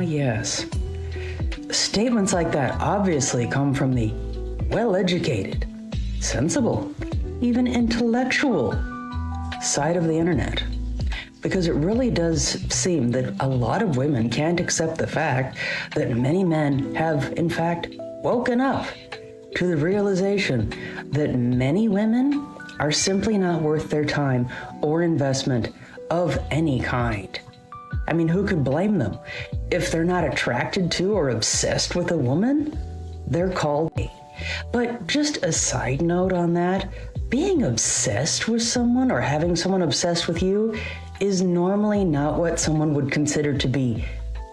Yes. Statements like that obviously come from the well-educated, sensible, even intellectual side of the internet. Because it really does seem that a lot of women can't accept the fact that many men have, in fact, woken up to the realization that many women are simply not worth their time or investment of any kind. I mean, who could blame them? If they're not attracted to or obsessed with a woman, they're called gay. But just a side note on that, being obsessed with someone or having someone obsessed with you is normally not what someone would consider to be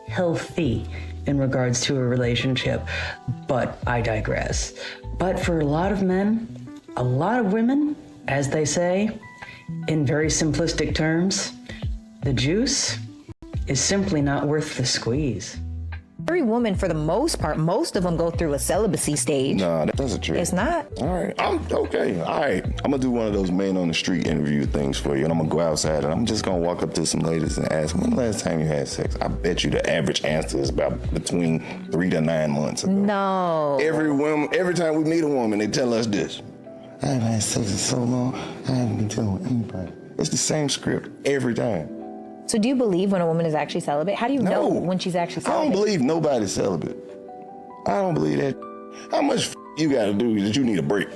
healthy in regards to a relationship. But I digress. But for a lot of men, a lot of women, as they say, in very simplistic terms, the juice is simply not worth the squeeze. Every woman, for the most part, most of them go through a celibacy stage. No, that's a trick. It's not. All right, I'm okay. All right, I'm gonna do one of those men on the street interview things for you, and I'm gonna go outside and I'm just gonna walk up to some ladies and ask them, when the last time you had sex? I bet you the average answer is about between 3 to 9 months ago. No. Every time we meet a woman, they tell us this. I haven't had sex in so long, I haven't been dealing with anybody. It's the same script every time. So do you believe when a woman is actually celibate? How do you know when she's actually celibate? I don't believe nobody's celibate. I don't believe that. How much you gotta do that you need a break?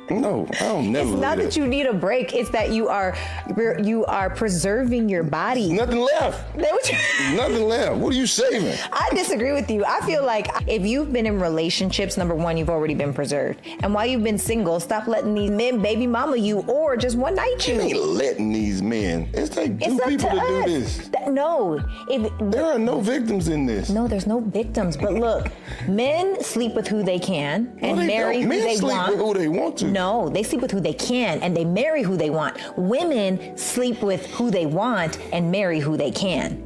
No, I don't never. It's not that you need a break. It's that you are preserving your body. Nothing left. Nothing left. What are you saving? I disagree with you. I feel like if you've been in relationships, number one, you've already been preserved. And while you've been single, stop letting these men baby mama you or just one night you. You ain't letting these men. It's like two people to do this. No. There are no victims in this. No, there's no victims. But look, men sleep with who they can and marry who they want. Men sleep with who they want to. No, they sleep with who they can and they marry who they want. Women sleep with who they want and marry who they can.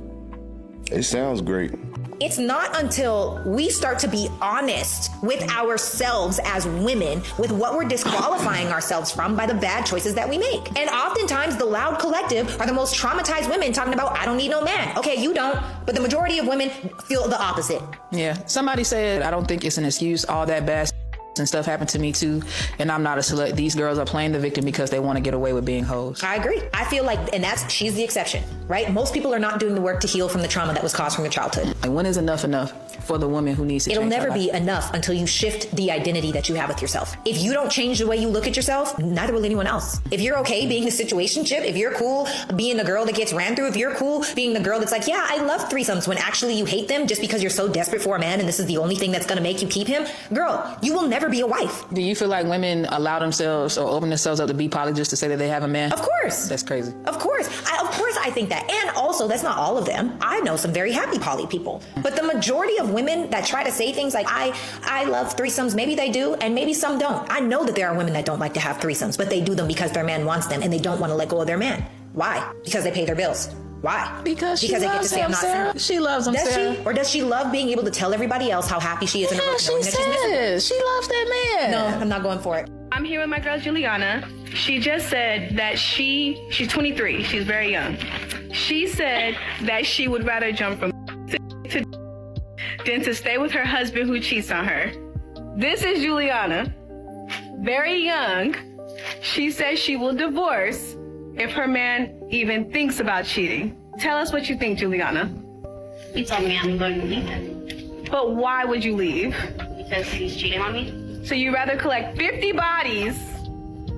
It sounds great. It's not until we start to be honest with ourselves as women with what we're disqualifying ourselves from by the bad choices that we make. And oftentimes the loud collective are the most traumatized women talking about, I don't need no man. Okay, you don't, but the majority of women feel the opposite. Yeah, somebody said, I don't think it's an excuse, all that bad and stuff happened to me too, and I'm not a select. These girls are playing the victim because they want to get away with being hoes. I agree. I feel like, and she's the exception, right? Most people are not doing the work to heal from the trauma that was caused from their childhood. And when is enough for the woman who needs to change? It'll never be enough until you shift the identity that you have with yourself. If you don't change the way you look at yourself, neither will anyone else. If you're okay being the situationship, if you're cool being the girl that gets ran through, if you're cool being the girl that's like, yeah, I love threesomes, when actually you hate them just because you're so desperate for a man and this is the only thing that's going to make you keep him, girl, you will never be a wife. Do you feel like women allow themselves or open themselves up to be poly just to say that they have a man? Of course. That's crazy. Of course I think that. And also, that's not all of them. I know some very happy poly people. But the majority of women that try to say things like, I love threesomes, maybe they do, and maybe some don't. I know that there are women that don't like to have threesomes, but they do them because their man wants them and they don't want to let go of their man. Why? Because they pay their bills. Why? Because they get to say I'm not single. She loves him, Sarah. Or does she love being able to tell everybody else how happy she is in her relationship? She says she loves that man. No, I'm not going for it. I'm here with my girl Juliana. She just said that she's 23. She's very young. She said that she would rather jump from to than to stay with her husband who cheats on her. This is Juliana, very young. She says she will divorce if her man even thinks about cheating. Tell us what you think, Juliana. He told me I'm going to leave him. But why would you leave? Because he's cheating on me. So you'd rather collect 50 bodies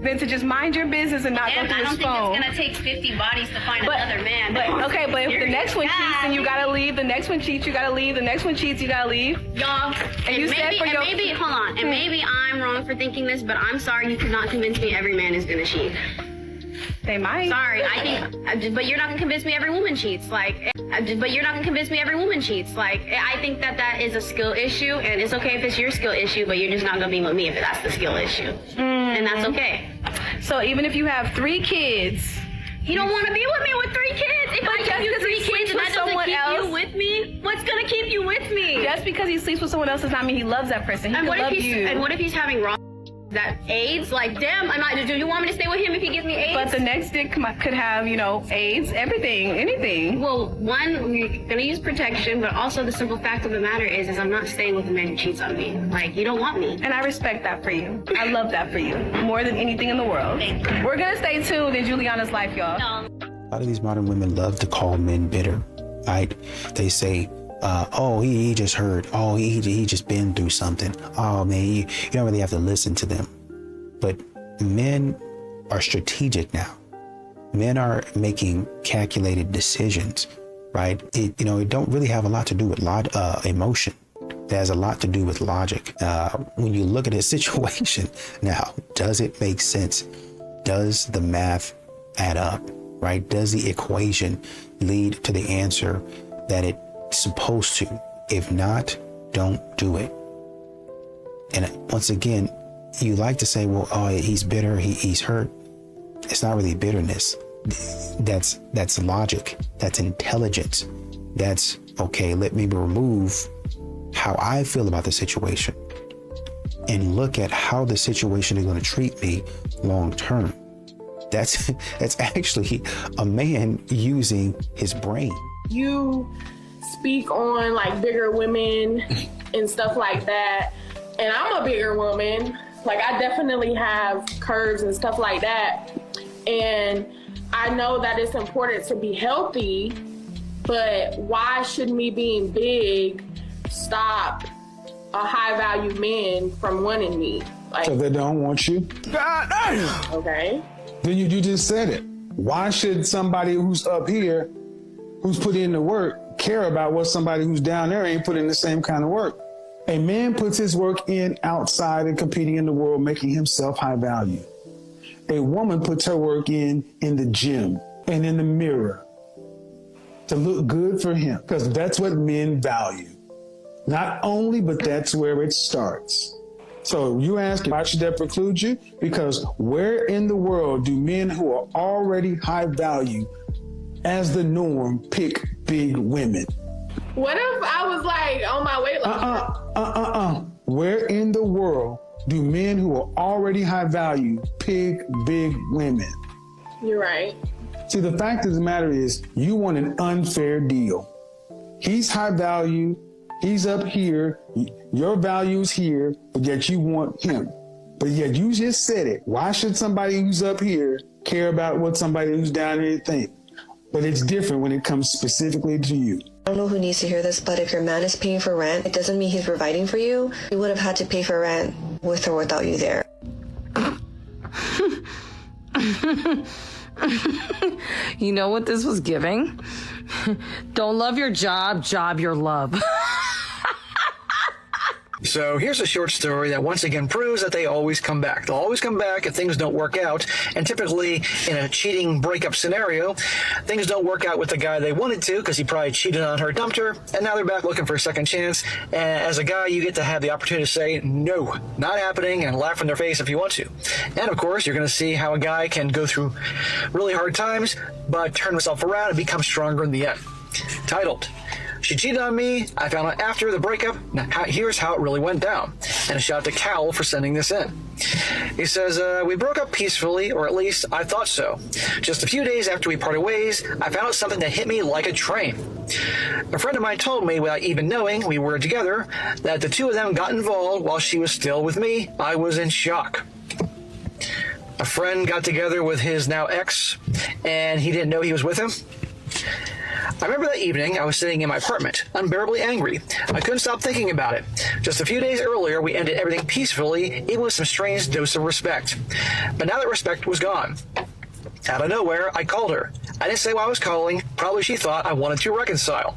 than to just mind your business and not go through his phone? I don't think it's going to take 50 bodies to find another man. But if the next one cheats, then you got to leave. The next one cheats, you got to leave. The next one cheats, you got to leave. Y'all, hold on. And maybe I'm wrong for thinking this, but I'm sorry you could not convince me every man is going to cheat. They might. Sorry, I think, but you're not gonna convince me every woman cheats. Like, but you're not gonna convince me every woman cheats. Like, I think that is a skill issue, and it's okay if it's your skill issue, but you're just not gonna be with me if that's the skill issue. And that's okay. So even if you have 3 kids, you don't want to be with me with 3 kids. If I give you 3 kids and that doesn't keep you with me, what's gonna keep you with me? Just because he sleeps with someone else does not mean he loves that person. He And could love you. And what if he's having wrong? That AIDS, like, damn, do you want me to stay with him if he gives me AIDS? But the next dick could have, AIDS, everything, anything. Well, one, we're gonna use protection, but also the simple fact of the matter is I'm not staying with a man who cheats on me. Like, you don't want me. And I respect that for you. I love that for you more than anything in the world. Thank you. We're gonna stay tuned in Juliana's life, y'all. No. A lot of these modern women love to call men bitter, right? They say, he just hurt. Oh, he just been through something. Oh, man, you don't really have to listen to them. But men are strategic now. Men are making calculated decisions, right? It don't really have a lot to do with emotion. It has a lot to do with logic. When you look at a situation now, does it make sense? Does the math add up, right? Does the equation lead to the answer that it's supposed to? If not, don't do it. And once again, you like to say, well, oh, he's bitter, he's hurt. It's not really bitterness. That's logic. That's intelligence. That's, okay, let me remove how I feel about the situation and look at how the situation is going to treat me long term. That's actually a man using his brain. You speak on like bigger women and stuff like that. And I'm a bigger woman. Like, I definitely have curves and stuff like that. And I know that it's important to be healthy, but why should me being big stop a high value man from wanting me? Like, so they don't want you? God damn! Okay. Then you just said it. Why should somebody who's up here, who's put in the work, care about what somebody who's down there ain't put in the same kind of work? A man puts his work in outside and competing in the world, making himself high value. A woman puts her work in the gym and in the mirror to look good for him, because that's what men value. Not only, but that's where it starts. So you ask, why should that preclude you? Because where in the world do men who are already high value as the norm pick big women? What if I was like on my weight loss? Where in the world do men who are already high value pick big women? You're right. See, the fact of the matter is, you want an unfair deal. He's high value, he's up here, your value's here, but yet you want him. But yet you just said it. Why should somebody who's up here care about what somebody who's down here thinks? But it's different when it comes specifically to you. I don't know who needs to hear this, but if your man is paying for rent, it doesn't mean he's providing for you. He would have had to pay for rent with or without you there. You know what this was giving? Don't love your job, job your love. So here's a short story that once again proves that they always come back. They'll always come back if things don't work out. And typically in a cheating breakup scenario, things don't work out with the guy they wanted to because he probably cheated on her, dumped her, and now they're back looking for a second chance. And as a guy, you get to have the opportunity to say, no, not happening, and laugh in their face if you want to. And of course, you're going to see how a guy can go through really hard times, but turn himself around and become stronger in the end. Titled, She Cheated on Me, I Found Out After the Breakup. Now, here's how it really went down. And a shout out to Cal for sending this in. He says, we broke up peacefully, or at least I thought so. Just a few days after we parted ways, I found out something that hit me like a train. A friend of mine told me, without even knowing we were together, that the two of them got involved while she was still with me. I was in shock. A friend got together with his now ex, and he didn't know he was with him. I remember that evening I was sitting in my apartment, unbearably angry. I couldn't stop thinking about it. Just a few days earlier, we ended everything peacefully, even with some strange dose of respect. But now that respect was gone. Out of nowhere, I called her. I didn't say why I was calling. Probably she thought I wanted to reconcile.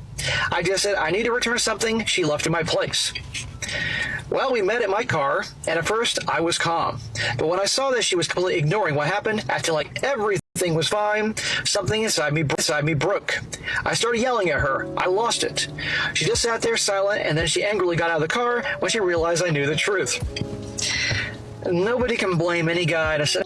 I just said I need to return something she left in my place. Well, we met at my car, and at first I was calm. But when I saw that she was completely ignoring what happened, acting like everything everything was fine, something inside me broke. I started yelling at her. I lost it. She just sat there silent, and then she angrily got out of the car when she realized I knew the truth. Nobody can blame any guy to say.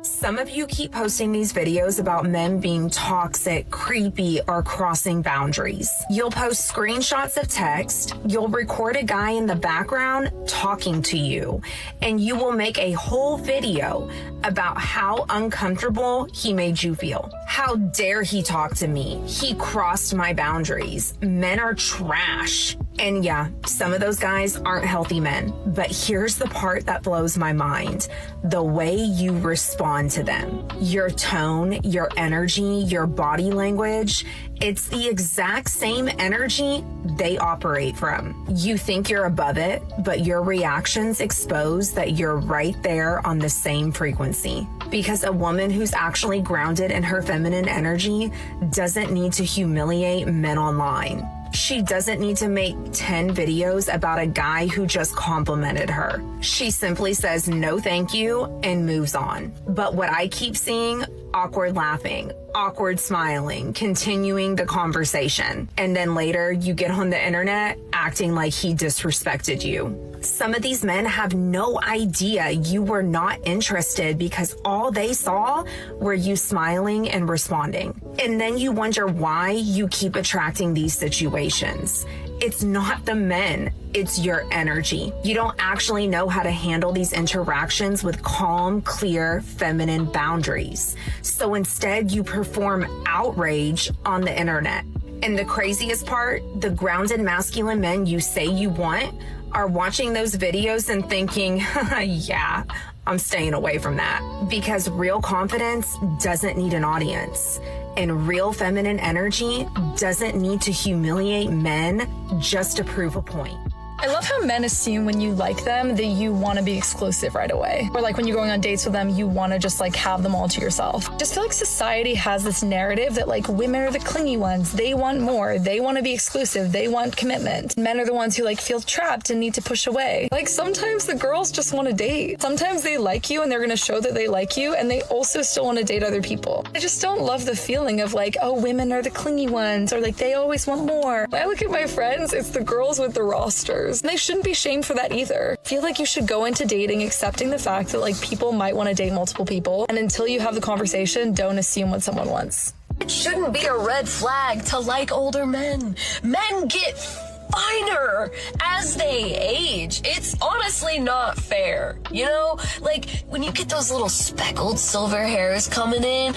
Some of you keep posting these videos about men being toxic, creepy, or crossing boundaries. You'll post screenshots of text, you'll record a guy in the background talking to you, and you will make a whole video about how uncomfortable he made you feel. How dare he talk to me? He crossed my boundaries. Men are trash. And yeah, some of those guys aren't healthy men, but here's the part that blows my mind. The way you respond to them. Your tone, your energy, your body language, it's the exact same energy they operate from. You think you're above it, but your reactions expose that you're right there on the same frequency. Because a woman who's actually grounded in her feminine energy doesn't need to humiliate men online. She doesn't need to make 10 videos about a guy who just complimented her. She simply says no thank you and moves on. But what I keep seeing, awkward laughing, awkward smiling, continuing the conversation. And then later you get on the internet acting like he disrespected you. Some of these men have no idea you were not interested because all they saw were you smiling and responding. And then you wonder why you keep attracting these situations. It's not the men, it's your energy. You don't actually know how to handle these interactions with calm, clear, feminine boundaries. So instead, you perform outrage on the internet. And the craziest part, the grounded masculine men you say you want are watching those videos and thinking, yeah, I'm staying away from that. Because real confidence doesn't need an audience. And real feminine energy doesn't need to humiliate men just to prove a point. I love how men assume when you like them that you want to be exclusive right away. Or like when you're going on dates with them, you want to just like have them all to yourself. I just feel like society has this narrative that like women are the clingy ones. They want more. They want to be exclusive. They want commitment. Men are the ones who like feel trapped and need to push away. Like sometimes the girls just want to date. Sometimes they like you and they're going to show that they like you and they also still want to date other people. I just don't love the feeling of like, oh, women are the clingy ones or like they always want more. When I look at my friends, it's the girls with the rosters. And they shouldn't be shamed for that either. I feel like you should go into dating accepting the fact that like people might want to date multiple people. And until you have the conversation, don't assume what someone wants. It shouldn't be a red flag to like older men. Men get finer as they age. It's honestly not fair. You know, like when you get those little speckled silver hairs coming in,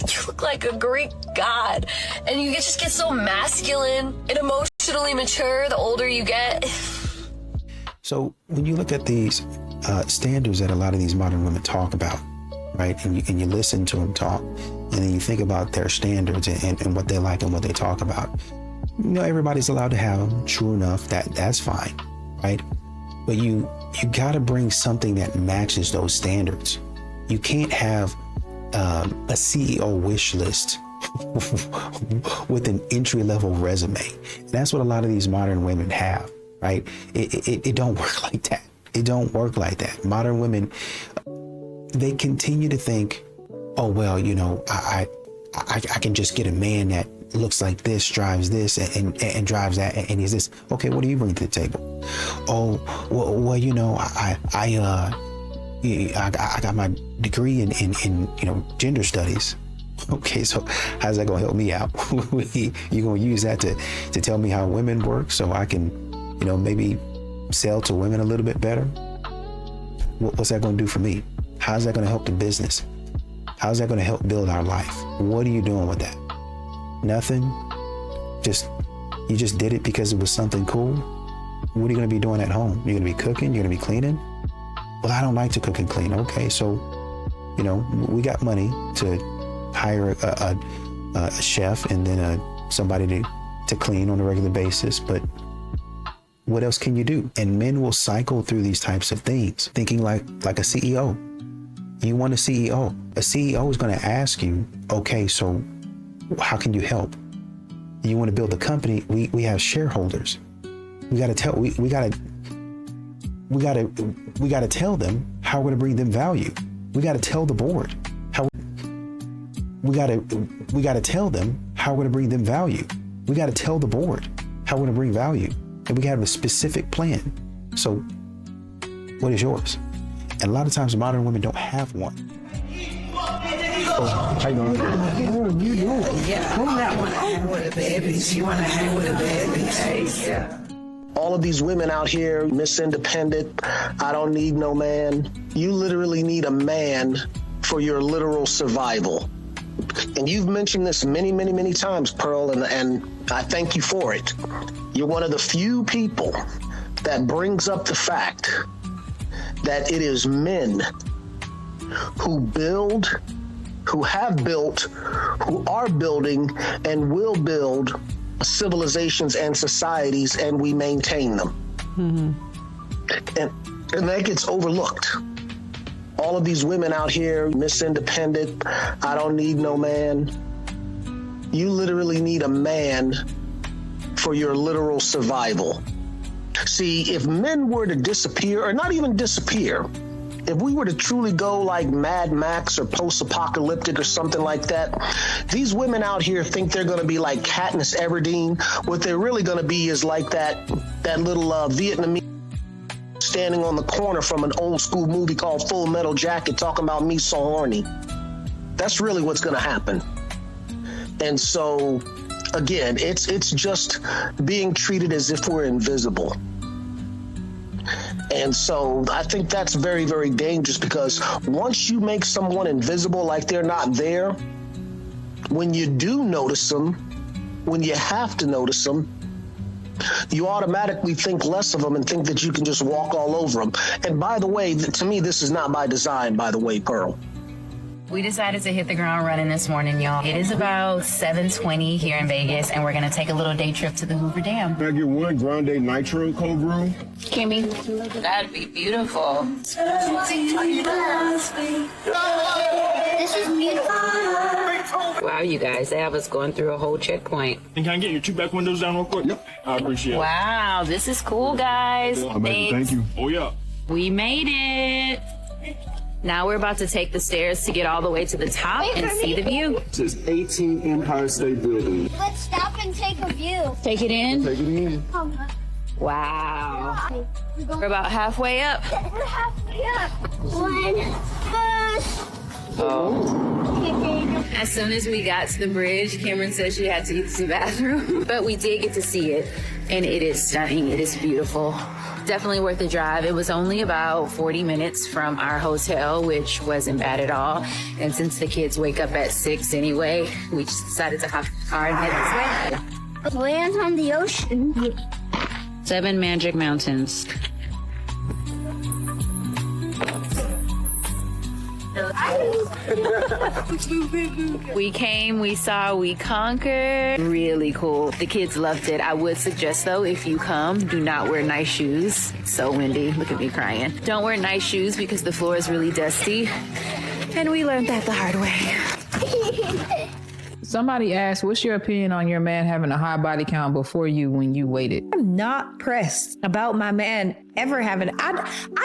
you look like a Greek god. And you just get so masculine and emotionally mature the older you get. So when you look at these standards that a lot of these modern women talk about, right, and you listen to them talk, and then you think about their standards and what they like and what they talk about, you know, everybody's allowed to have them. True enough, that's fine, right? But you got to bring something that matches those standards. You can't have a CEO wish list with an entry-level resume. And that's what a lot of these modern women have, right? It don't work like that. It don't work like that. Modern women, they continue to think, oh, well, you know, I can just get a man that looks like this, drives this, and drives that, and he's this. Okay, what do you bring to the table? Oh, well, you know, I got my degree in you know, gender studies. Okay, so how's that gonna help me out? You gonna use that to tell me how women work so I can, you know, maybe sell to women a little bit better? What's that gonna do for me? How's that gonna help the business? How's that gonna help build our life? What are you doing with that? Nothing? You just did it because it was something cool? What are you gonna be doing at home? You're gonna be cooking? You're gonna be cleaning? Well, I don't like to cook and clean. Okay, so, you know, we got money to hire a chef and then somebody to clean on a regular basis, but what else can you do? And men will cycle through these types of things, thinking like a CEO. You want a CEO. A CEO is going to ask you, okay, so how can you help? You want to build a company? We have shareholders. We got to tell we got to tell them how we're going to bring them value. We got to tell the board how. we gotta tell them how we're gonna bring them value. We gotta tell the board how we're gonna bring value, and we gotta have a specific plan. So, what is yours? And a lot of times, modern women don't have one. Oh, how you doing? You doing? Yeah. You not want to hang with the babies. You want to hang with the babies. Yeah. All of these women out here, Miss Independent, I don't need no man. You literally need a man for your literal survival. And you've mentioned this many, many, many times, Pearl, and I thank you for it. You're one of the few people that brings up the fact that it is men who build, who have built, who are building, and will build civilizations and societies, and we maintain them. Mm-hmm. And that gets overlooked. All of these women out here, Miss Independent, I don't need no man. You literally need a man for your literal survival. See, if men were to disappear, or not even disappear, if we were to truly go like Mad Max or post-apocalyptic or something like that, these women out here think they're going to be like Katniss Everdeen. What they're really going to be is like that little Vietnamese standing on the corner from an old school movie called Full Metal Jacket talking about me so horny. That's really what's going to happen. And so, again, it's just being treated as if we're invisible. And so I think that's very, very dangerous, because once you make someone invisible, like they're not there, when you do notice them, when you have to notice them, you automatically think less of them and think that you can just walk all over them. And by the way, to me, this is not by design, by the way, Pearl. We decided to hit the ground running this morning, y'all. It is about 7:20 here in Vegas, and we're going to take a little day trip to the Hoover Dam. Can I get one Grande Nitro cold brew? Kimmy, that'd be beautiful. This is beautiful. Wow, you guys, they have us going through a whole checkpoint. And can I get your 2 back windows down real quick? Yep. I appreciate it. Wow, this is cool, guys. Thank you. Oh, yeah. We made it. Now we're about to take the stairs to get all the way to the top and see the view. This is 18 Empire State Building. Let's stop and take a view. Take it in? Take it in. Wow. We're about halfway up. We're halfway up. One push. Oh. As soon as we got to the bridge, Cameron said she had to use the bathroom. But we did get to see it, and it is stunning. It is beautiful. Definitely worth the drive. It was only about 40 minutes from our hotel, which wasn't bad at all. And since the kids wake up at 6 anyway, we just decided to hop in the car and head this way. Lands on the ocean. 7 Magic Mountains. We came, we saw, we conquered. Really cool. The kids loved it. I would suggest, though, if you come, do not wear nice shoes. It's so windy. Look at me crying. Don't wear nice shoes because the floor is really dusty. And we learned that the hard way. Somebody asked, what's your opinion on your man having a high body count before you when you waited? I'm not pressed about my man ever having. I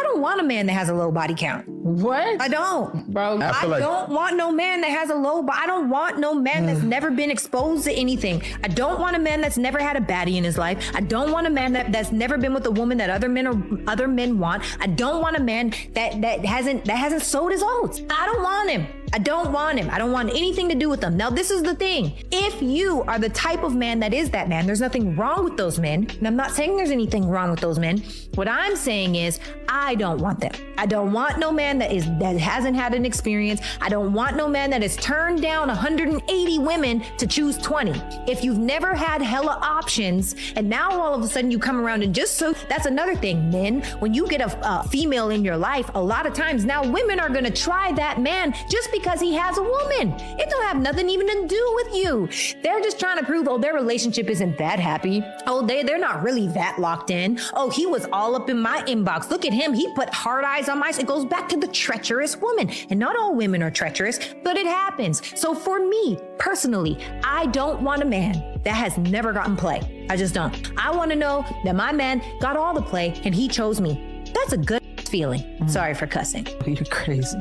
don't want a man that has a low body count. What? I don't, bro. I don't want no man that has a low. I don't want no man that's never been exposed to anything. I don't want a man that's never had a baddie in his life. I don't want a man that's never been with a woman that other men want. I don't want a man that hasn't sold his oats. I don't want him. I don't want him. I don't want anything to do with them. Now, this is the thing. If you are the type of man that is that man, there's nothing wrong with those men. And I'm not saying there's anything wrong with those men. What I'm saying is I don't want them. I don't want no man that hasn't had an experience. I don't want no man that has turned down 180 women to choose 20. If you've never had hella options and now all of a sudden you come around and that's another thing, men. When you get a female in your life, a lot of times now women are going to try that man just because he has a woman. It don't have nothing even to do with you. They're just trying to prove, their relationship isn't that happy. They're not really that locked in. He was all up in my inbox. Look at him. He put hard eyes on my. It goes back to the treacherous woman. And not all women are treacherous, but it happens. So for me, personally, I don't want a man that has never gotten play. I just don't. I want to know that my man got all the play and he chose me. That's a good feeling. Sorry for cussing. You're crazy.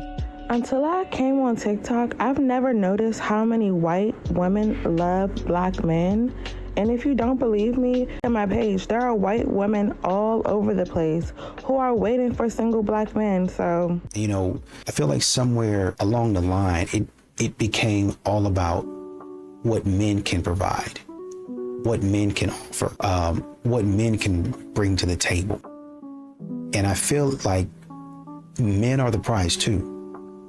Until I came on TikTok, I've never noticed how many white women love black men. And if you don't believe me, on my page, there are white women all over the place who are waiting for single black men. So, you know, I feel like somewhere along the line, it became all about what men can provide, what men can offer, what men can bring to the table. And I feel like men are the prize too.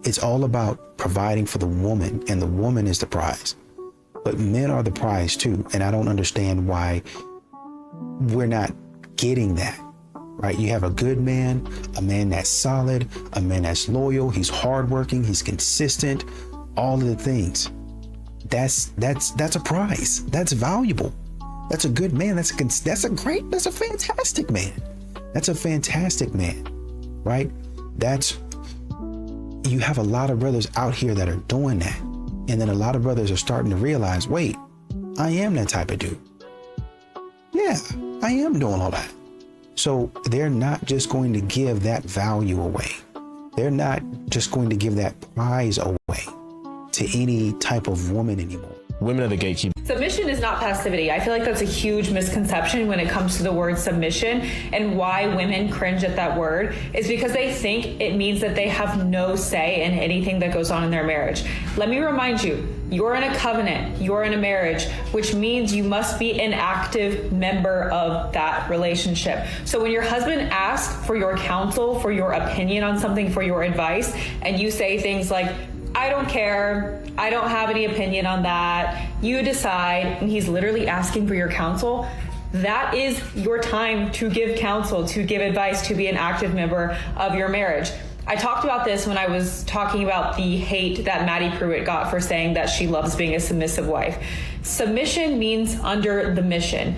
It's all about providing for the woman, and the woman is the prize. But men are the prize too, and I don't understand why we're not getting that, right? You have a good man, a man that's solid, a man that's loyal, he's hardworking, he's consistent, all of the things. That's a prize. That's valuable. That's a good man. That's a fantastic man. That's a fantastic man, right? You have a lot of brothers out here that are doing that. And then a lot of brothers are starting to realize, wait, I am that type of dude. Yeah, I am doing all that. So they're not just going to give that value away. They're not just going to give that prize away to any type of woman anymore. Women are the gatekeepers. Submission is not passivity. I feel like that's a huge misconception when it comes to the word submission, and why women cringe at that word is because they think it means that they have no say in anything that goes on in their marriage. Let me remind you, you're in a covenant, you're in a marriage, which means you must be an active member of that relationship. So when your husband asks for your counsel, for your opinion on something, for your advice, and you say things like, I don't care, I don't have any opinion on that, you decide, and he's literally asking for your counsel, that is your time to give counsel, to give advice, to be an active member of your marriage. I talked about this when I was talking about the hate that Maddie Pruitt got for saying that she loves being a submissive wife. Submission means under the mission.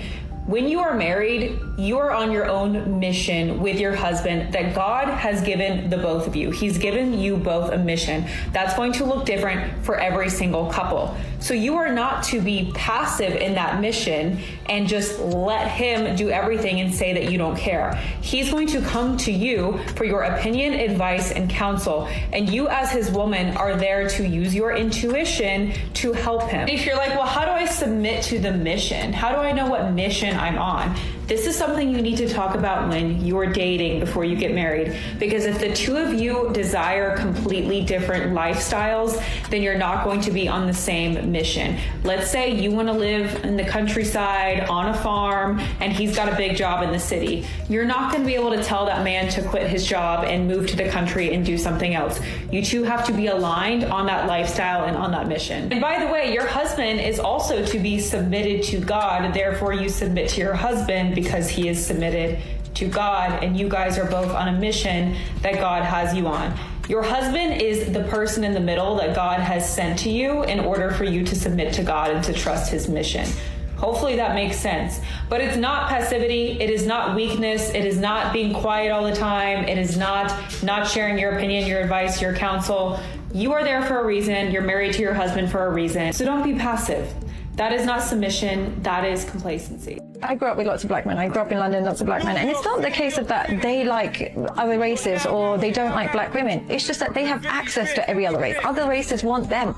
When you are married, you are on your own mission with your husband that God has given the both of you. He's given you both a mission that's going to look different for every single couple. So you are not to be passive in that mission and just let him do everything and say that you don't care. He's going to come to you for your opinion, advice, and counsel. And you as his woman are there to use your intuition to help him. If you're like, well, how do I submit to the mission? How do I know what mission I'm on? This is something you need to talk about when you're dating before you get married, because if the two of you desire completely different lifestyles, then you're not going to be on the same mission. Let's say you want to live in the countryside on a farm and he's got a big job in the city. You're not going to be able to tell that man to quit his job and move to the country and do something else. You two have to be aligned on that lifestyle and on that mission. And by the way, your husband is also to be submitted to God, therefore you submit to your husband because he is submitted to God, and you guys are both on a mission that God has you on. Your husband is the person in the middle that God has sent to you in order for you to submit to God and to trust his mission. Hopefully that makes sense. But it's not passivity, it is not weakness, it is not being quiet all the time, it is not sharing your opinion, your advice, your counsel. You are there for a reason, you're married to your husband for a reason. So don't be passive. That is not submission, that is complacency. I grew up with lots of black men. I grew up in London, lots of black men. And it's not the case of that they like other races or they don't like black women. It's just that they have access to every other race. Other races want them.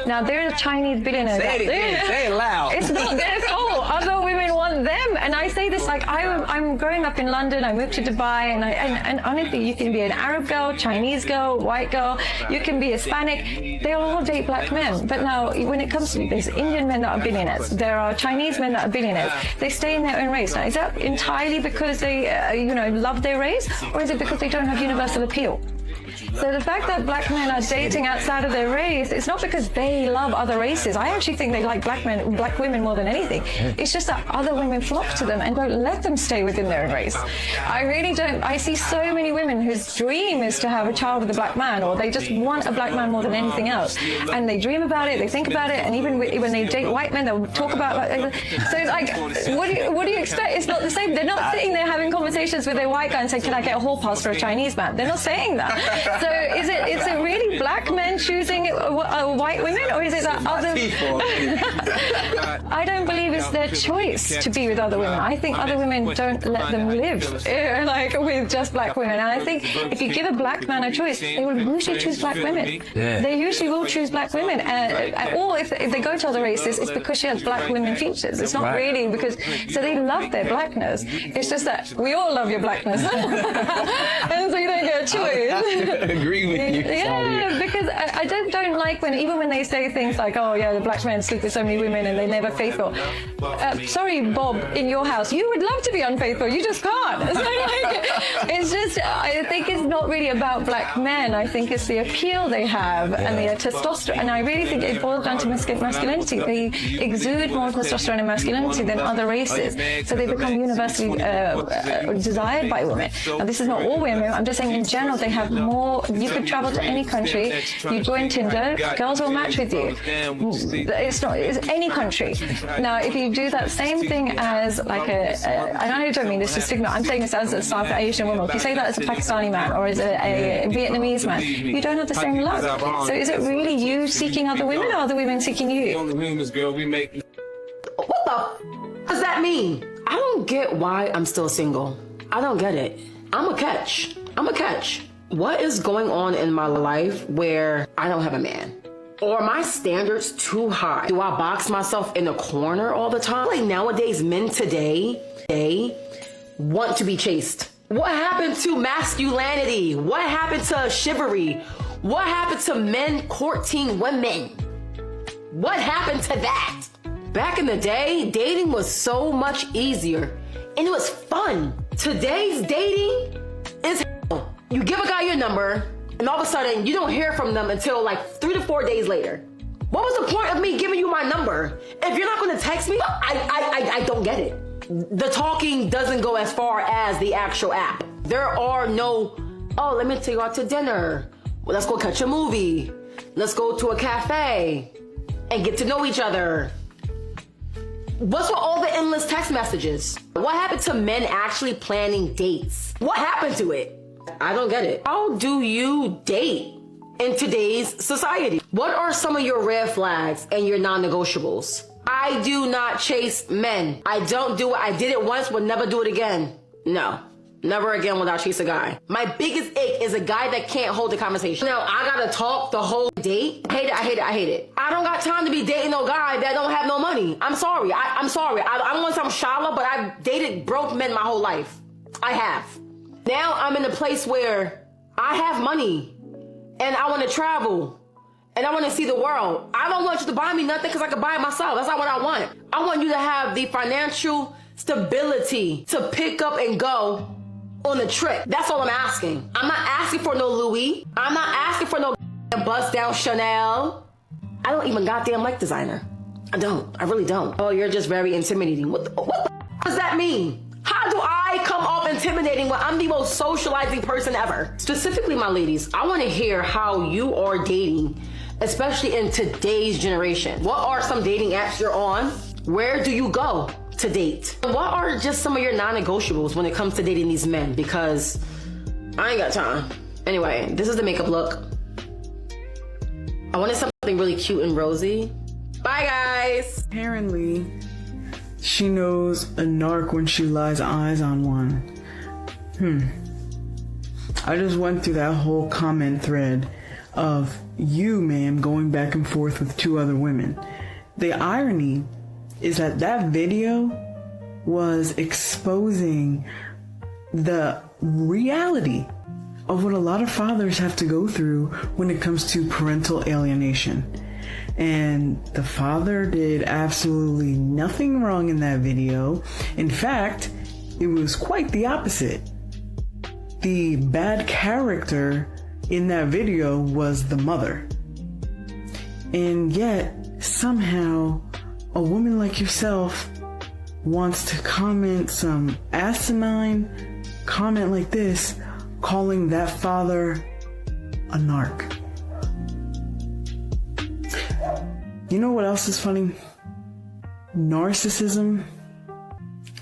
Now, there are Chinese billionaires out there. Say it loud. It's not their fault. Other women want them. And I say this like, I'm growing up in London. I moved to Dubai. And honestly, you can be an Arab girl, Chinese girl, white girl. You can be Hispanic. They all date black men. But now, when it comes to, there's Indian men that are billionaires. There are Chinese men that are billionaires. They stay in their own race. Now, is that entirely because they, love their race, or is it because they don't have universal appeal? So the fact that black men are dating outside of their race, it's not because they love other races. I actually think they like black women more than anything. It's just that other women flock to them and don't let them stay within their own race. I really don't. I see so many women whose dream is to have a child with a black man, or they just want a black man more than anything else. And they dream about it, they think about it, and even when they date white men, they'll talk about it. So it's like, what do you expect? It's not the same. They're not sitting there having conversations with their white guy and saying, can I get a hall pass for a Chinese man? They're not saying that. So is it really black men choosing white women, or is it that other? I don't believe it's their choice to be with other women. I think other women don't let them live like with just black women. And I think if you give a black man a choice, they will usually choose black women. Yeah. They usually will choose black women, or if they go to other races, it's because she has black women features. It's not really because so they love their blackness. It's just that we all love your blackness, and so you don't get a choice. I agree with you. Yeah, because I don't like even when they say things like, oh yeah, the black men sleep with so many women and they're never faithful. Sorry, Bob, in your house, you would love to be unfaithful, you just can't. So it's just, I think it's not really about black men. I think it's the appeal they have and the testosterone. And I really think it boils down to masculinity. They exude more testosterone and masculinity than other races. So they become universally desired by women. Now, this is not all women. I'm just saying in general, they have more. You could travel to any country. You join Tinder, girls will match with you. It's any country. Now, if you do that same thing as like I don't mean this to stigma. I'm saying this as a South Asian woman. If you say that as a Pakistani man or as a Vietnamese man, you don't have the same luck. So is it really you seeking other women, or other women seeking you? What the does that mean? I don't get why I'm still single. I don't get it. I'm a catch. What is going on in my life where I don't have a man? Or are my standards too high? Do I box myself in a corner all the time? Like nowadays, men today, they want to be chased. What happened to masculinity? What happened to chivalry? What happened to men courting women? What happened to that? Back in the day, dating was so much easier and it was fun. Today's dating is hell. You give a guy your number and all of a sudden you don't hear from them until like 3 to 4 days later. What was the point of me giving you my number? If you're not gonna text me, I don't get it. The talking doesn't go as far as the actual app. There are no, oh, let me take you out to dinner. Well, let's go catch a movie. Let's go to a cafe and get to know each other. What's with all the endless text messages? What happened to men actually planning dates? What happened to it? I don't get it. How do you date in today's society? What are some of your red flags and your non-negotiables? I do not chase men. I don't do it. I did it once, will never do it again. No. Never again will I chase a guy. My biggest ick is a guy that can't hold a conversation. Now, I gotta talk the whole date. I hate it. I don't got time to be dating no guy that don't have no money. I'm sorry. I'm sorry. I don't want to sound shallow, but I've dated broke men my whole life. I have. Now I'm in a place where I have money and I want to travel and I want to see the world. I don't want you to buy me nothing because I can buy it myself. That's not what I want. I want you to have the financial stability to pick up and go on a trip. That's all I'm asking. I'm not asking for no Louis. I'm not asking for no bust down Chanel. I don't even goddamn like designer. I don't. I really don't. Oh, you're just very intimidating. What the does that mean? How do I come off intimidating when I'm the most socializing person ever? Specifically, my ladies, I want to hear how you are dating, especially in today's generation. What are some dating apps you're on? Where do you go to date? What are just some of your non-negotiables when it comes to dating these men? Because I ain't got time. Anyway, this is the makeup look. I wanted something really cute and rosy. Bye, guys. Apparently, she knows a narc when she lies eyes on one. I just went through that whole comment thread of you, ma'am, going back and forth with 2 other women. The irony is that video was exposing the reality of what a lot of fathers have to go through when it comes to parental alienation. And the father did absolutely nothing wrong in that video. In fact, it was quite the opposite. The bad character in that video was the mother. And yet, somehow, a woman like yourself wants to comment some asinine comment like this, calling that father a narc. You know what else is funny? Narcissism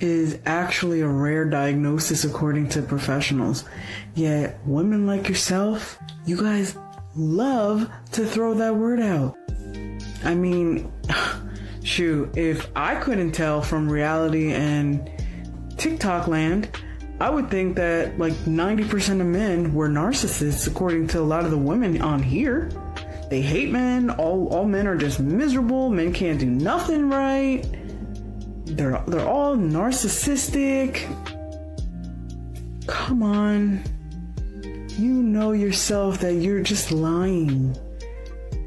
is actually a rare diagnosis according to professionals. Yet women like yourself, you guys love to throw that word out. I mean, shoot, if I couldn't tell from reality and TikTok land, I would think that like 90% of men were narcissists according to a lot of the women on here. They hate men. All men are just miserable. Men can't do nothing right. They're all narcissistic. Come on. You know yourself that you're just lying.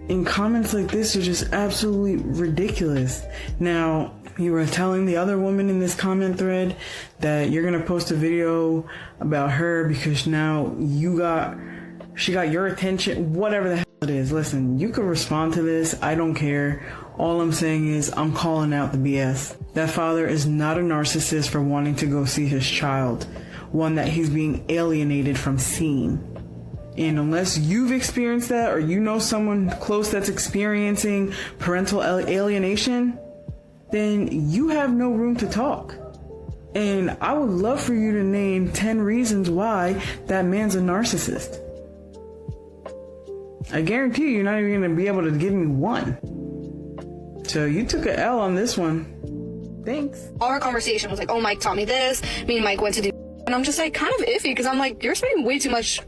And comments like this are just absolutely ridiculous. Now, you were telling the other woman in this comment thread that you're gonna post a video about her because now she got your attention, whatever the hell it is. Listen, you can respond to this. I don't care. All I'm saying is I'm calling out the BS. That father is not a narcissist for wanting to go see his child, one that he's being alienated from seeing. And unless you've experienced that or you know someone close that's experiencing parental alienation, then you have no room to talk. And I would love for you to name 10 reasons why that man's a narcissist. I guarantee you're not even going to be able to give me one. So you took an L on this one. Thanks. All our conversation was like, oh, Mike taught me this. Me and Mike went to do. And I'm just like kind of iffy because I'm like, you're spending way too much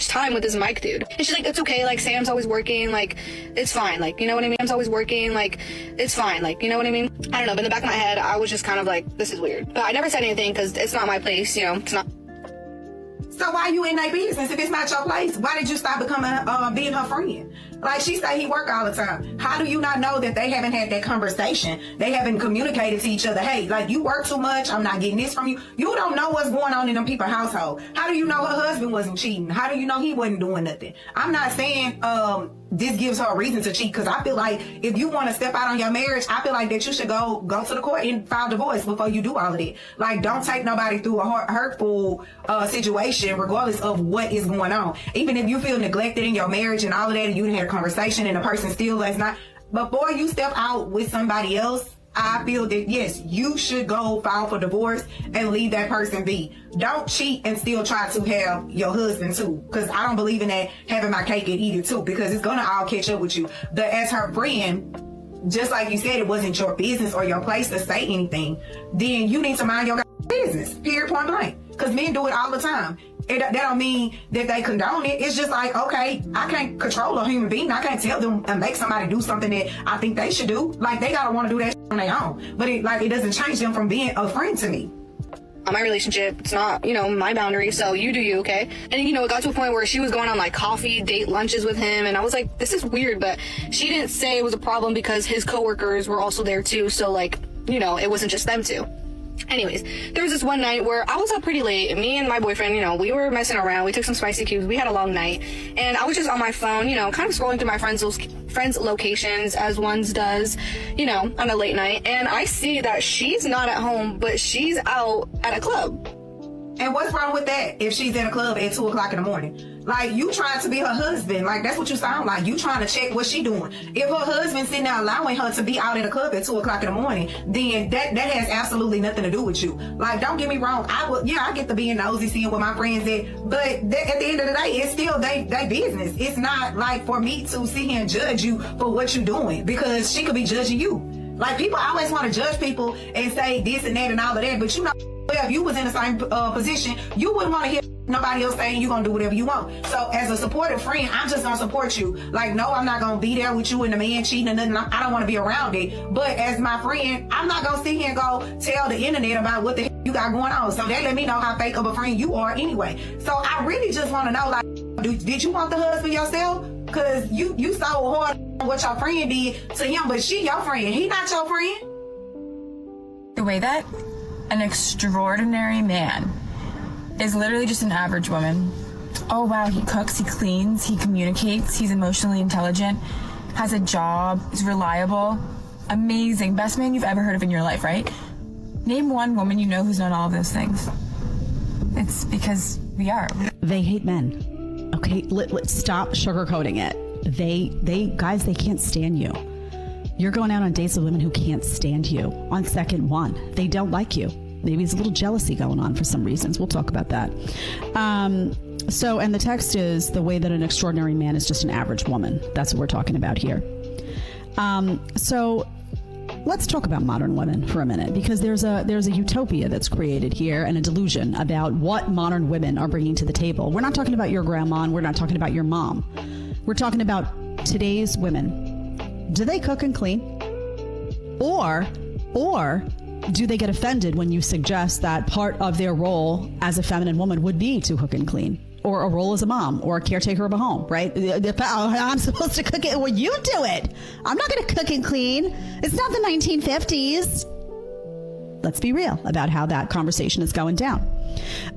time with this Mike dude. And she's like, it's okay. Like Sam's always working. Like it's fine. Like, you know what I mean? Sam's always working. Like it's fine. Like, you know what I mean? I don't know. But in the back of my head, I was just kind of like, this is weird. But I never said anything because it's not my place. You know, it's not. So why you in their business if it's not your place? Why did you stop becoming being her friend? Like she say he work all the time. How do you not know that they haven't had that conversation? They haven't communicated to each other. Hey, like you work too much. I'm not getting this from you. You don't know what's going on in them people's household. How do you know her husband wasn't cheating? How do you know he wasn't doing nothing? I'm not saying this gives her a reason to cheat because I feel like if you want to step out on your marriage, I feel like that you should go to the court and file divorce before you do all of that. Like don't take nobody through a hurtful situation regardless of what is going on. Even if you feel neglected in your marriage and all of that and you had a conversation and the person still is not, before you step out with somebody else, I feel that yes, you should go file for divorce and leave that person be. Don't cheat and still try to have your husband too, because I don't believe in that having my cake and eat it too, because it's gonna all catch up with you. But as her friend, just like you said, it wasn't your business or your place to say anything. Then you need to mind your business. Period. Point blank. Because men do it all the time. That don't mean that they condone it. It's just like, okay, I can't control a human being. I can't tell them and make somebody do something that I think they should do. Like they gotta want to do that on their own. But it doesn't change them from being a friend to me. My relationship, it's not, my boundary, so you do you, okay? And, it got to a point where she was going on, like, coffee, date lunches with him, and I was like, this is weird, but she didn't say it was a problem because his coworkers were also there, too, so, like, it wasn't just them two. Anyways, there was this one night where I was up pretty late, and me and my boyfriend, we were messing around. We took some spicy cubes. We had a long night, and I was just on my phone, kind of scrolling through my friends' locations as one does, on a late night, and I see that she's not at home, but she's out at a club. And what's wrong with that if she's in a club at 2 o'clock in the morning? Like, you trying to be her husband. Like, that's what you sound like. You trying to check what she doing. If her husband's sitting there allowing her to be out at a club at 2 o'clock in the morning, then that has absolutely nothing to do with you. Like, don't get me wrong. I get to being nosy, seeing what my friends did. But at the end of the day, it's still they business. It's not like for me to sit here and judge you for what you're doing, because she could be judging you. Like, people always want to judge people and say this and that and all of that, but if you was in the same position, you wouldn't want to hear nobody else saying you're going to do whatever you want. So as a supportive friend, I'm just going to support you. Like, no, I'm not going to be there with you and the man cheating or nothing. I don't want to be around it. But as my friend, I'm not going to sit here and go tell the internet about what the heck you got going on. So that let me know how fake of a friend you are anyway. So I really just want to know, like, did you want the husband yourself? Because you so hard on what your friend did to him, but she your friend. He not your friend. The way that an extraordinary man is literally just an average woman. Oh wow, he cooks, he cleans, he communicates, he's emotionally intelligent, has a job, is reliable, amazing, best man you've ever heard of in your life, right? Name one woman you know who's done all of those things. It's because we are. They hate men. Okay, let's stop sugarcoating it. Guys, they can't stand you. You're going out on dates with women who can't stand you on second one. They don't like you. Maybe there's a little jealousy going on for some reasons. We'll talk about that. And the text is the way that an extraordinary man is just an average woman. That's what we're talking about here. So let's talk about modern women for a minute, because there's a utopia that's created here and a delusion about what modern women are bringing to the table. We're not talking about your grandma, and we're not talking about your mom. We're talking about today's women. Do they cook and clean? Or do they get offended when you suggest that part of their role as a feminine woman would be to cook and clean, or a role as a mom or a caretaker of a home, right? I'm supposed to cook it. Well, you do it. I'm not going to cook and clean. It's not the 1950s. Let's be real about how that conversation is going down.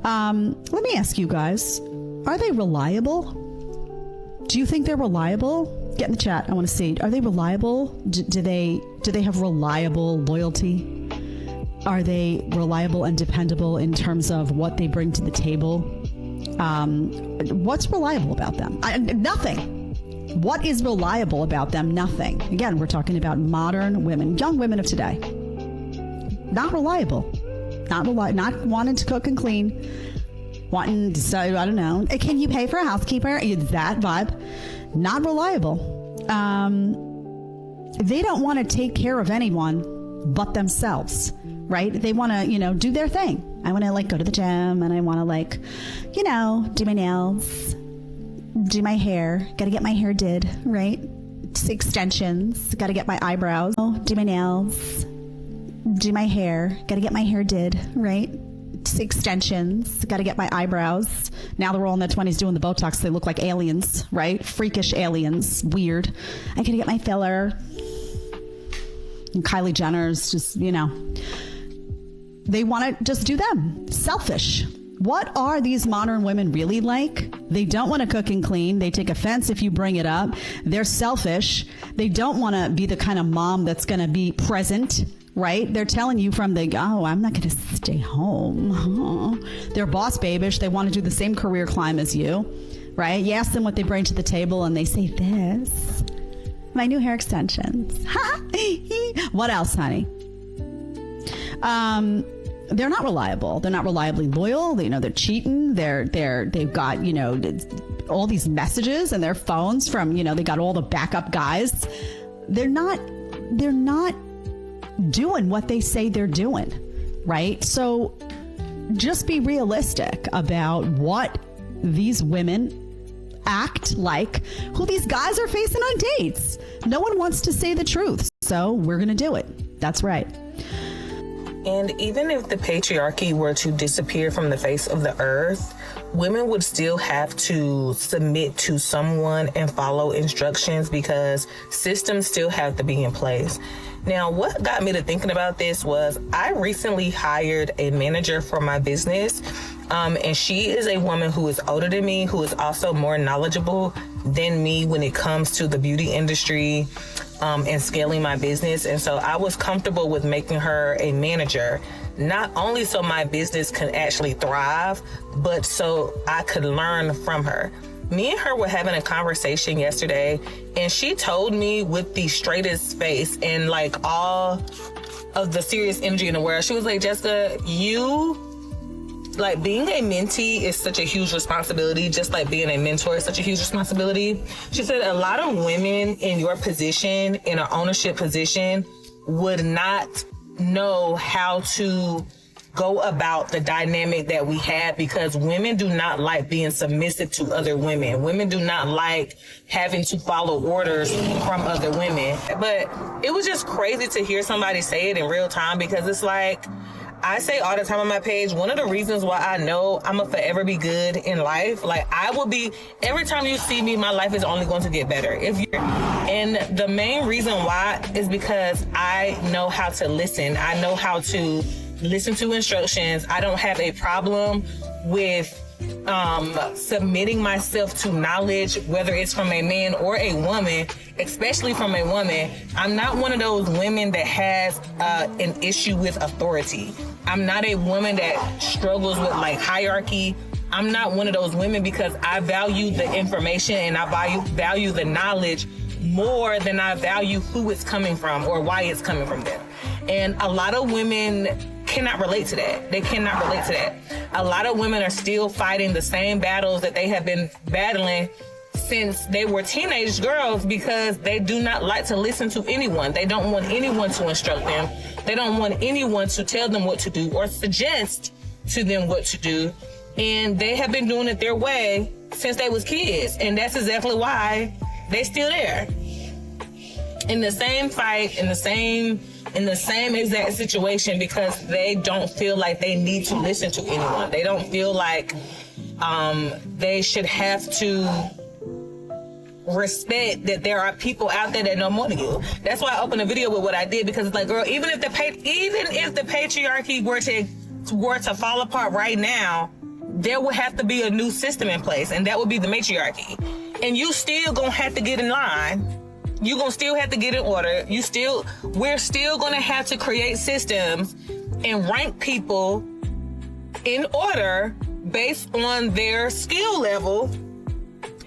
Let me ask you guys, are they reliable? Do you think they're reliable? Get in the chat. I want to see. Are they reliable? Do they have reliable loyalty? Are they reliable and dependable in terms of what they bring to the table? What's reliable about them? Nothing. What is reliable about them? Nothing. Again, we're talking about modern women, young women of today. Not reliable. Not wanting to cook and clean. Wanting to say, I don't know, can you pay for a housekeeper? It's that vibe. Not reliable. They don't want to take care of anyone but themselves, right? They want to, do their thing. I want to go to the gym, and I want to do my nails, do my hair. Got to get my hair did, right? Extensions. Got to get my eyebrows. Do my nails, do my hair. Got to get my hair did, right? Extensions. Got to get my eyebrows. Now they're all in their 20s doing the Botox. They look like aliens, right? Freakish aliens. Weird. I got to get my filler. And Kylie Jenner's just, they want to just do them. Selfish. What are these modern women really like? They don't want to cook and clean. They take offense if you bring it up. They're selfish. They don't want to be the kind of mom that's going to be present, right? They're telling you from I'm not going to stay home. They're boss babish. They want to do the same career climb as you, right? You ask them what they bring to the table, and they say this. My new hair extensions. What else, honey? They're not reliable. They're not reliably loyal. They're cheating. They've got, all these messages in their phones from, they got all the backup guys. They're not doing what they say they're doing, right? So just be realistic about what these women act like, who these guys are facing on dates. No one wants to say the truth, so we're going to do it. That's right. And even if the patriarchy were to disappear from the face of the earth, women would still have to submit to someone and follow instructions, because systems still have to be in place. Now, what got me to thinking about this was I recently hired a manager for my business. And she is a woman who is older than me, who is also more knowledgeable than me when it comes to the beauty industry and scaling my business. And so I was comfortable with making her a manager, not only so my business can actually thrive, but so I could learn from her. Me and her were having a conversation yesterday, and she told me with the straightest face and all of the serious energy in the world, she was like, Jessica, being a mentee is such a huge responsibility, just like being a mentor is such a huge responsibility. She said a lot of women in your position, in an ownership position, would not know how to go about the dynamic that we have, because women do not like being submissive to other women. Women do not like having to follow orders from other women. But it was just crazy to hear somebody say it in real time, because it's I say all the time on my page, one of the reasons why I know I'm gonna forever be good in life, I will be, every time you see me, my life is only going to get better. And the main reason why is because I know how to listen. I know how to listen to instructions. I don't have a problem with submitting myself to knowledge, whether it's from a man or a woman, especially from a woman. I'm not one of those women that has an issue with authority. I'm not a woman that struggles with hierarchy. I'm not one of those women, because I value the information and I value the knowledge more than I value who it's coming from or why it's coming from them. And a lot of women cannot relate to that. They cannot relate to that. A lot of women are still fighting the same battles that they have been battling since they were teenage girls, because they do not like to listen to anyone. They don't want anyone to instruct them. They don't want anyone to tell them what to do or suggest to them what to do. And they have been doing it their way since they was kids. And that's exactly why they're still there. In the same fight, in the same exact situation, because they don't feel like they need to listen to anyone. They don't feel like they should have to respect that there are people out there that know more than you. That's why I opened a video with what I did, because it's like, girl, even if the patriarchy were to fall apart right now, there would have to be a new system in place, and that would be the matriarchy. And you still gonna have to get in line. You're gonna still have to get in order. We're still gonna have to create systems and rank people in order based on their skill level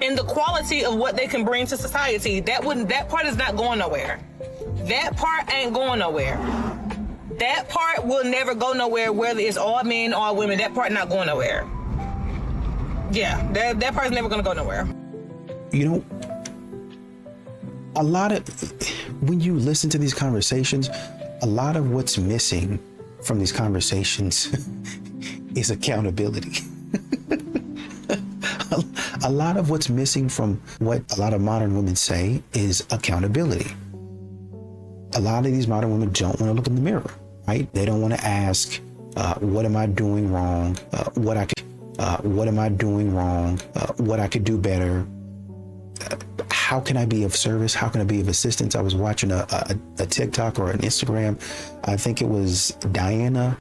and the quality of what they can bring to society. That part is not going nowhere. That part ain't going nowhere. That part will never go nowhere, whether it's all men, all women. That part not going nowhere. Yeah, that part's never gonna go nowhere. You know, a lot of, when you listen to these conversations, a lot of what's missing from these conversations is accountability. A lot of what's missing from what a lot of modern women say is accountability. A lot of these modern women don't want to look in the mirror, right? They don't want to ask, what am I doing wrong? What am I doing wrong? What I could do better? How can I be of service? How can I be of assistance? I was watching a TikTok or an Instagram. I think it was Diana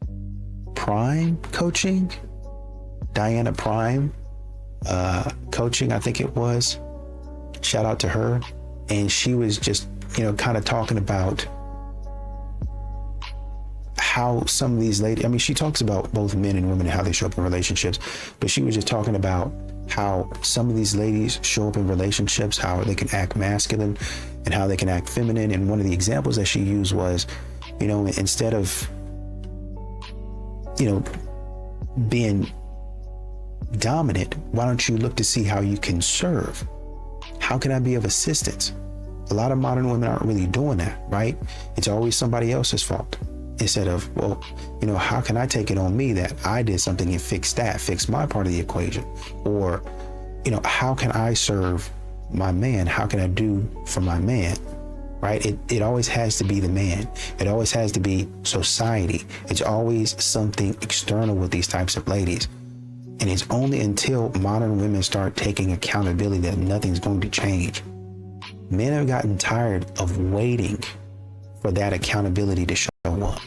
Prime coaching. Diana Prime coaching, I think it was. Shout out to her. And she was just, kind of talking about how some of these ladies, I mean, she talks about both men and women and how they show up in relationships, but she was just talking about how some of these ladies show up in relationships, how they can act masculine and how they can act feminine. And one of the examples that she used was, instead of, being dominant, why don't you look to see how you can serve? How can I be of assistance? A lot of modern women aren't really doing that, right? It's always somebody else's fault. Instead of, well, how can I take it on me that I did something and fix my part of the equation? Or, how can I serve my man? How can I do for my man? Right? It always has to be the man. It always has to be society. It's always something external with these types of ladies. And it's only until modern women start taking accountability that nothing's going to change. Men have gotten tired of waiting for that accountability to show up.